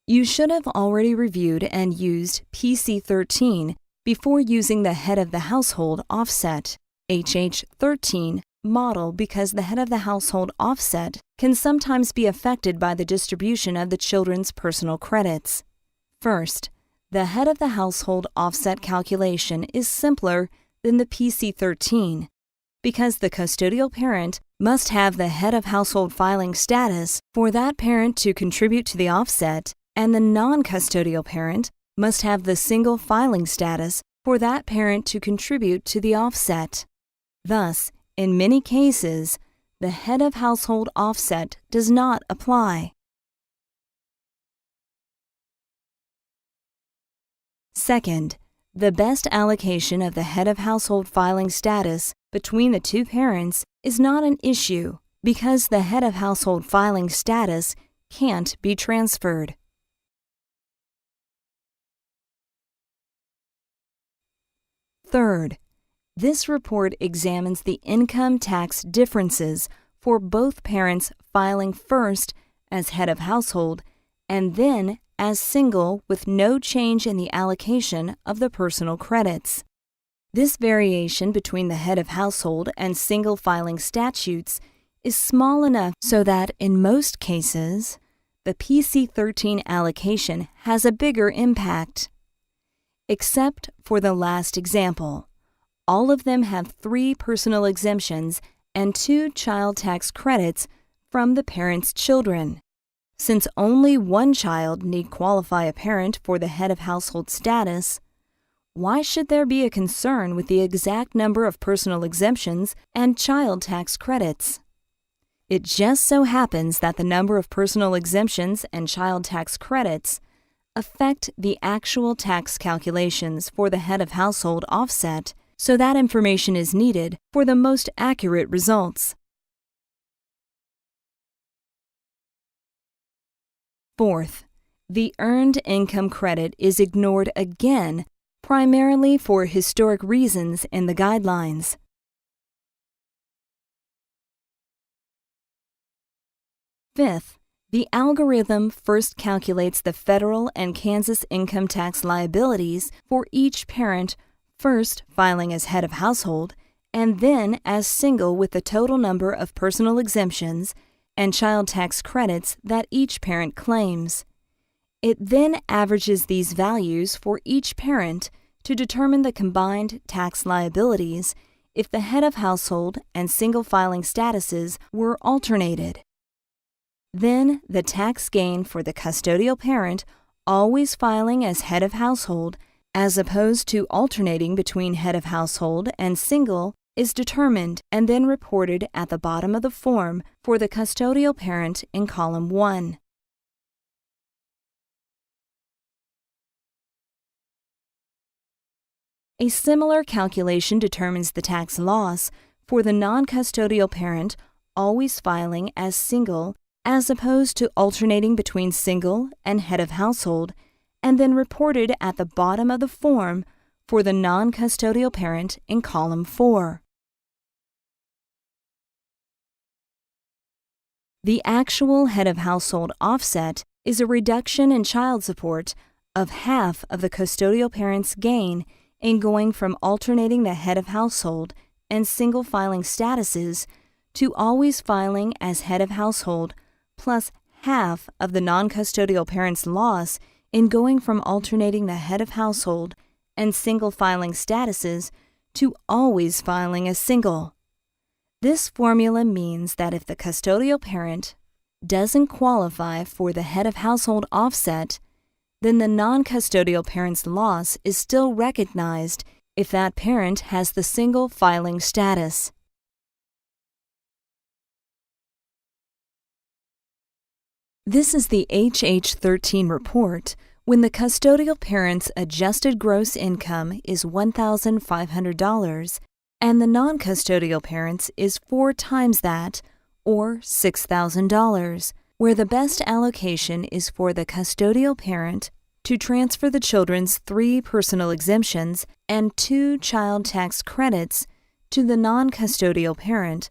You should have already reviewed and used PC13 before using the head of the household offset, HH13, model because the head of the household offset can sometimes be affected by the distribution of the children's personal credits. First, the head of the household offset calculation is simpler than the PC13 because the custodial parent must have the head of household filing status for that parent to contribute to the offset, and the non-custodial parent must have the single filing status for that parent to contribute to the offset. Thus, in many cases, the head of household offset does not apply. Second, the best allocation of the head of household filing status between the two parents is not an issue because the head of household filing status can't be transferred. Third, this report examines the income tax differences for both parents filing first as head of household and then as single with no change in the allocation of the personal credits. This variation between the head of household and single filing statutes is small enough so that in most cases, the PC13 allocation has a bigger impact. Except for the last example. All of them have 3 personal exemptions and 2 child tax credits from the parent's children. Since only one child need qualify a parent for the head of household status, why should there be a concern with the exact number of personal exemptions and child tax credits? It just so happens that the number of personal exemptions and child tax credits affect the actual tax calculations for the head of household offset, so that information is needed for the most accurate results. Fourth, the earned income credit is ignored again, primarily for historic reasons in the guidelines. Fifth, the algorithm first calculates the federal and Kansas income tax liabilities for each parent, first filing as head of household, and then as single with the total number of personal exemptions and child tax credits that each parent claims. It then averages these values for each parent to determine the combined tax liabilities if the head of household and single filing statuses were alternated. Then the tax gain for the custodial parent always filing as head of household as opposed to alternating between head of household and single is determined and then reported at the bottom of the form for the custodial parent in column 1. A similar calculation determines the tax loss for the non-custodial parent always filing as single as opposed to alternating between single and head of household, and then reported at the bottom of the form for the non-custodial parent in column 4. The actual head of household offset is a reduction in child support of half of the custodial parent's gain in going from alternating the head of household and single filing statuses to always filing as head of household, plus half of the non-custodial parent's loss in going from alternating the head of household and single filing statuses to always filing as single. This formula means that if the custodial parent doesn't qualify for the head of household offset, then the non-custodial parent's loss is still recognized if that parent has the single filing status. This is the HH13 report when the custodial parent's adjusted gross income is $1,500 and the non-custodial parent's is 4 times that, or $6,000, where the best allocation is for the custodial parent to transfer the children's 3 personal exemptions and 2 child tax credits to the non-custodial parent,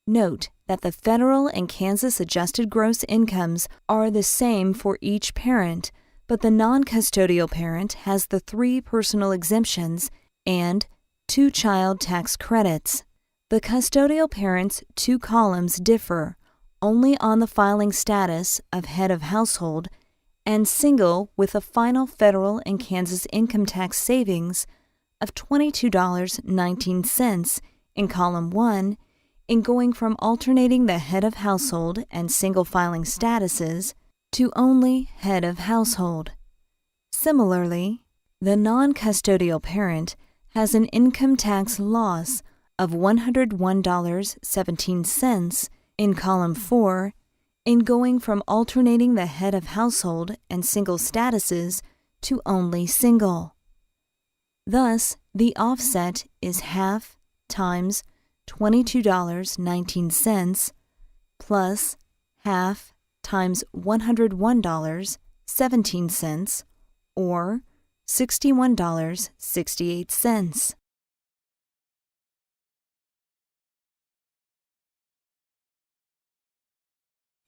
Note that the federal and Kansas adjusted gross incomes are the same for each parent, but the non-custodial parent has the 3 personal exemptions and 2 child tax credits. The custodial parent's 2 columns differ only on the filing status of head of household and single with a final federal and Kansas income tax savings of $22.19 in column 1 in going from alternating the head of household and single filing statuses to only head of household. Similarly, the non-custodial parent has an income tax loss of $101.17 in column 4 in going from alternating the head of household and single statuses to only single. Thus, the offset is half times $22.19 plus half times $101.17 or $61.68.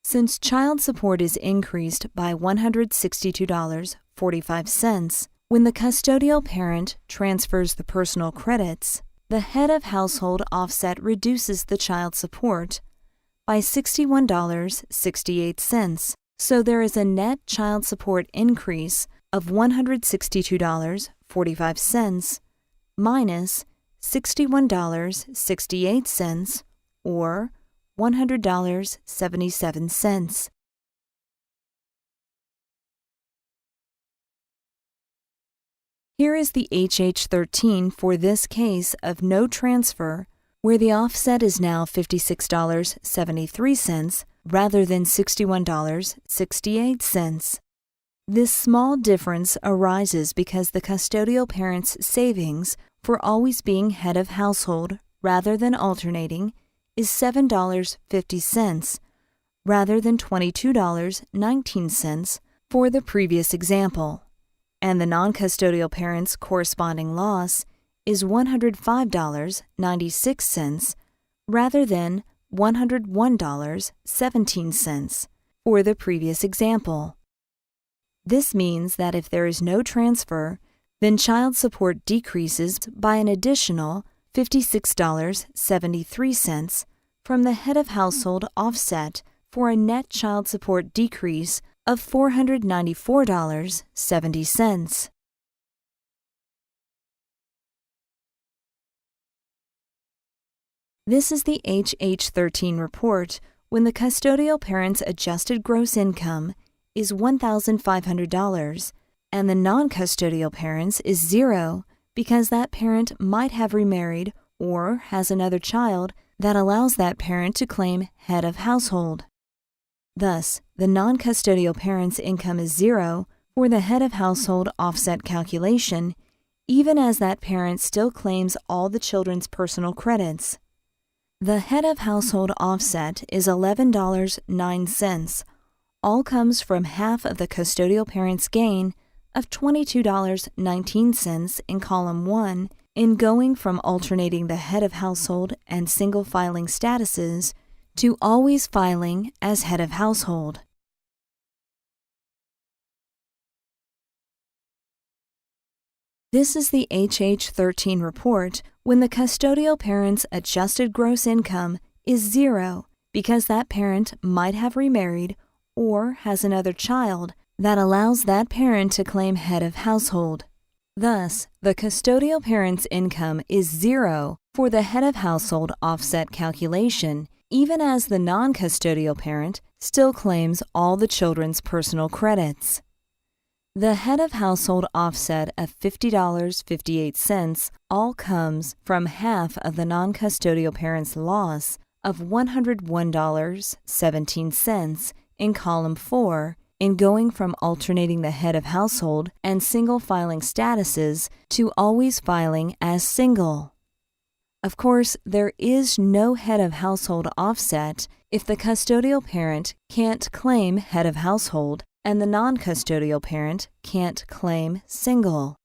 Since child support is increased by $162.45 when the custodial parent transfers the personal credits, the head of household offset reduces the child support by $61.68. So there is a net child support increase of $162.45 minus $61.68 or $100.77. Here is the HH13 for this case of no transfer, where the offset is now $56.73 rather than $61.68. This small difference arises because the custodial parent's savings for always being head of household rather than alternating is $7.50 rather than $22.19 for the previous example, and the non-custodial parent's corresponding loss is $105.96 rather than $101.17 for the previous example. This means that if there is no transfer, then child support decreases by an additional $56.73 from the head of household offset for a net child support decrease of $494.70. This is the HH13 report when the custodial parent's adjusted gross income is $1,500 and the non-custodial parent's is $0 because that parent might have remarried or has another child that allows that parent to claim head of household. Thus, the non-custodial parent's income is $0 for the head of household offset calculation, even as that parent still claims all the children's personal credits. The head of household offset is $11.09. All comes from half of the custodial parent's gain of $22.19 in column 1 in going from alternating the head of household and single filing statuses to always filing as head of household. This is the HH13 report when the custodial parent's adjusted gross income is $0 because that parent might have remarried or has another child that allows that parent to claim head of household. Thus, the custodial parent's income is $0 for the head of household offset calculation, even as the non-custodial parent still claims all the children's personal credits. The head of household offset of $50.58 all comes from half of the non-custodial parent's loss of $101.17 in column 4 in going from alternating the head of household and single filing statuses to always filing as single. Of course, there is no head of household offset if the custodial parent can't claim head of household and the non-custodial parent can't claim single.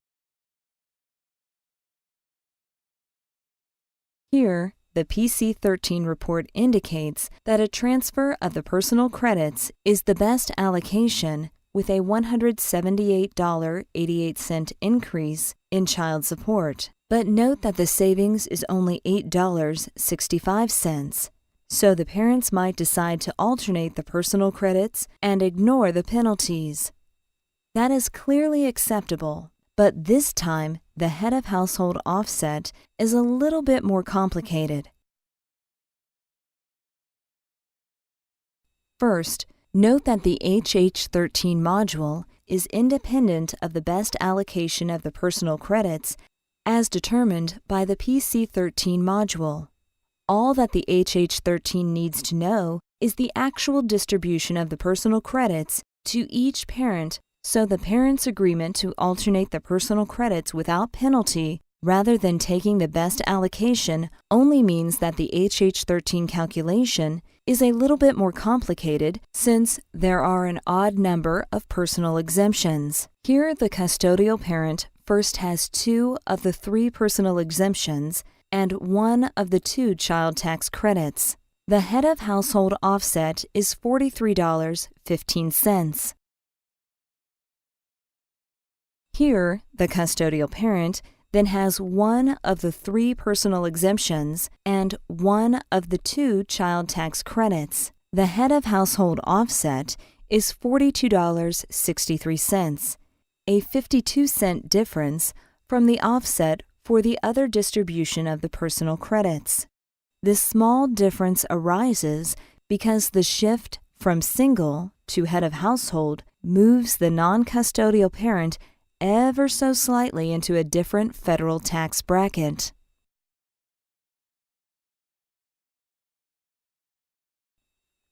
Here, the PC-13 report indicates that a transfer of the personal credits is the best allocation with a $178.88 increase in child support. But note that the savings is only $8.65, so the parents might decide to alternate the personal credits and ignore the penalties. That is clearly acceptable, but this time the head of household offset is a little bit more complicated. First, note that the HH13 module is independent of the best allocation of the personal credits as determined by the PC13 module. All that the HH13 needs to know is the actual distribution of the personal credits to each parent, so the parent's agreement to alternate the personal credits without penalty rather than taking the best allocation only means that the HH13 calculation is a little bit more complicated since there are an odd number of personal exemptions. Here, the custodial parent first has 2 of the 3 personal exemptions and 1 of the 2 child tax credits. The head of household offset is $43.15. Here, the custodial parent then has 1 of the 3 personal exemptions and 1 of the 2 child tax credits. The head of household offset is $42.63, a 52-cent difference from the offset for the other distribution of the personal credits. This small difference arises because the shift from single to head of household moves the non-custodial parent ever so slightly into a different federal tax bracket.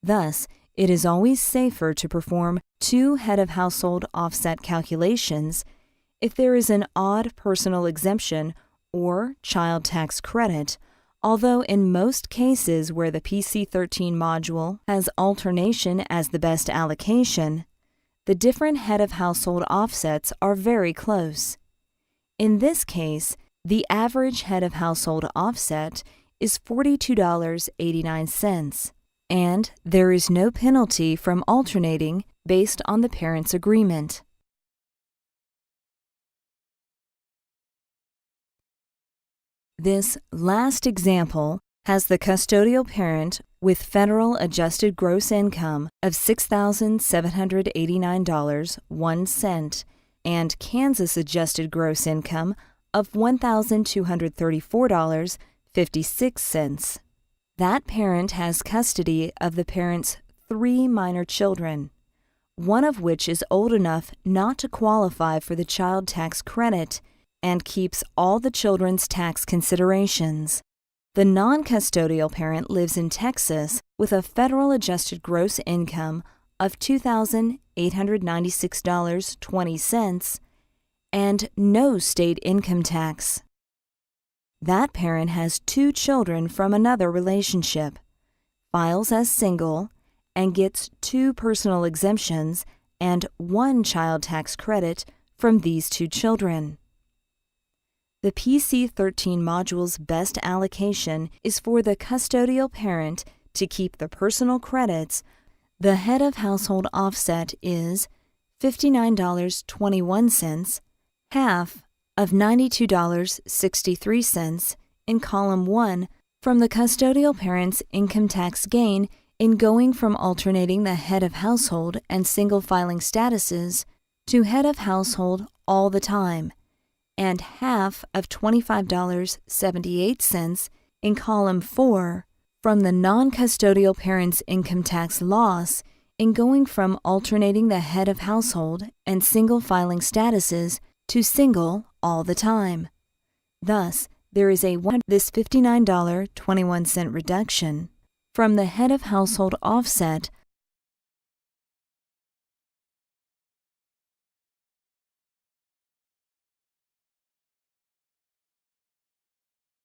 Thus, it is always safer to perform 2 head of household offset calculations if there is an odd personal exemption or child tax credit, although in most cases where the PC13 module has alternation as the best allocation, the different head of household offsets are very close. In this case, the average head of household offset is $42.89, and there is no penalty from alternating based on the parent's agreement. This last example has the custodial parent with federal adjusted gross income of $6,789.01 and Kansas adjusted gross income of $1,234.56. That parent has custody of the parent's 3 minor children, one of which is old enough not to qualify for the child tax credit and keeps all the children's tax considerations. The non-custodial parent lives in Texas with a federal adjusted gross income of $2,896.20 and no state income tax. That parent has 2 children from another relationship, files as single, and gets 2 personal exemptions and 1 child tax credit from these 2 children. The PC13 module's best allocation is for the custodial parent to keep the personal credits. The head of household offset is $59.21, half of $92.63 in column 1 from the custodial parent's income tax gain in going from alternating the head of household and single filing statuses to head of household all the time, and half of $25.78 in column 4 from the non-custodial parent's income tax loss in going from alternating the head of household and single filing statuses to single all the time. Thus, there is this $59.21 reduction from the head of household offset